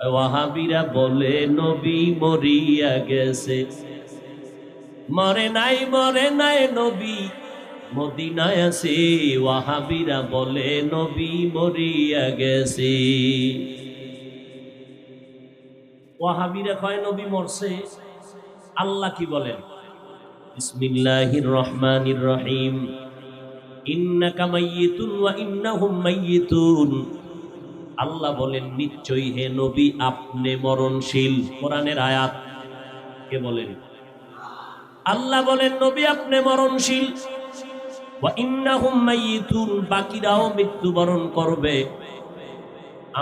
ওয়াহাবিরা বলে নবী মরিয়া গেছে, মরে নাই মরে নাই, নবী মদিনায় আছে। ওয়াহাবিরা বলে নবী মরিয়া গেছে। ওয়াহাবিরা কয় নবী মরছে। আল্লাহ কি বলেন? বিসমিল্লাহির রহমানির রহিম, ইন্নাকা মাইয়িতুন ওয়া ইন্নাহুম মাইয়িতুন। আল্লাহ বলেন নিশ্চয়ই হে নবী আপনি মরণশীল। কোরআনের আয়াত। কে বলেন? আল্লাহ বলেন নবী আপনি মরণশীল। ওয়া ইন্নাহুম মাইয়িতুন, বাকিরাও মৃত্যুবরণ করবে।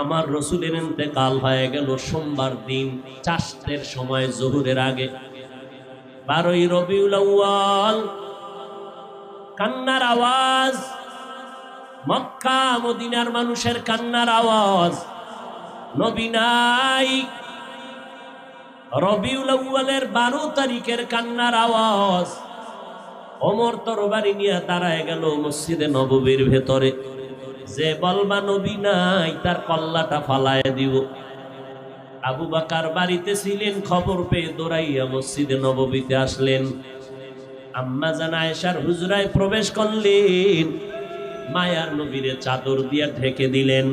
আমার রাসূলের ইন্তেকাল হয়ে গেল সোমবার দিন চাষের সময় জোহরের আগে, 12ই রবিউল আউয়াল। কান্নার আওয়াজ, মক্কা মদিনার মানুষের কান্নার আওয়াজ। নবী নাই। রবিউল আউয়ালের 12 তারিখের কান্নার আওয়াজ। ওমর তরবারি নিয়ে দাঁড়ায় গেল মসজিদে নববীর ভেতরে। যে বলবা নবী নাই তার কল্লাটা ফালায় দিব। আবু বকর বাড়িতে ছিলেন, খবর পেয়ে দৌড়াইয়া মসজিদে নববীতে আসলেন। আম্মা জান আয়েশার হুজরায় প্রবেশ করলেন, মায়ার নবীরে চাদর দিয়া ঢেকে দিলেন।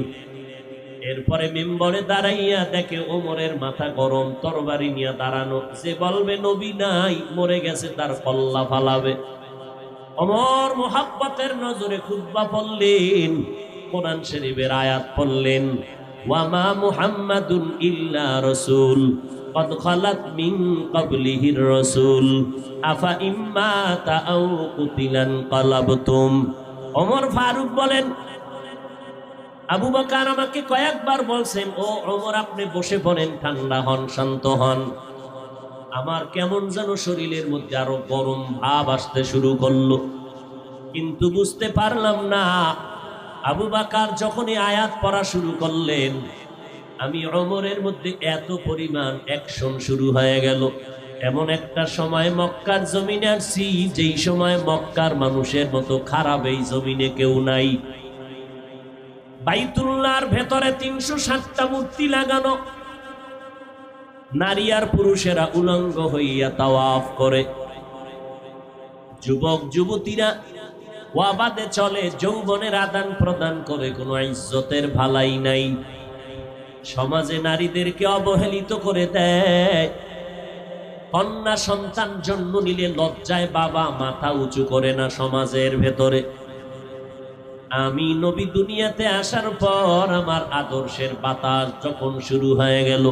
এরপরে মিম্বরে দাঁড়াইয়া দেখে ওমরের মাথা গরম, তরবারি নিয়ে দাঁড়ানো। যে বলবে নবী নাই মরে গেছে তার কল্লা ফালাবে। ওমর মুহাব্বতের নজরে খুতবা পড়লেন, কোরআন শরীফের আয়াত পড়লেন, ওয়ামা মুহাম্মাদুন ইল্লা রাসূল কদ খালাত মিন ক্বাবলিহির রাসূল আফা ইম্মাতা আও কুতিলান কালাবতুম। ওমর ফারুক বলেন, আবু বকর আমাকে কয়েকবার বলছেন, ও ওমর আপনি বসে পড়েন, ঠান্ডা হন, শান্ত হন। আমার কেমন যেন শরীরের মধ্যে আরো গরম ভাব আসতে শুরু করলো, কিন্তু বুঝতে পারলাম না। আবু বকর যখনই আয়াত পড়া শুরু করলেন, আমি ওমরের মধ্যে এত পরিমাণ অ্যাকশন শুরু হয়ে গেল। এমন একটা সময় মক্কার জমিনে আসছি, যেই সময় মক্কার মানুষের মতো খারাপ এই জমিনে কেউ নাই। বাইতুল্লাহর ভেতরে 360টা মূর্তি লাগানো। নারী আর পুরুষেরা উলঙ্গ হইয়া তাওয়াফ করে। যুবক যুবতীরা ওয়াবাদে চলে, যৌবনের আদান প্রদান করে, কোনো ইজ্জতের ভালাই নাই। সমাজে নারীদেরকে অবহেলিত করে দেয়। কন্যা সন্তান জন্ম নিলে লজ্জায় বাবা মাথা উঁচু করে না সমাজের ভেতরে। আমি নবী দুনিয়াতে আসার পর আমার আদর্শের বাতাস যখন শুরু হয়ে গেল,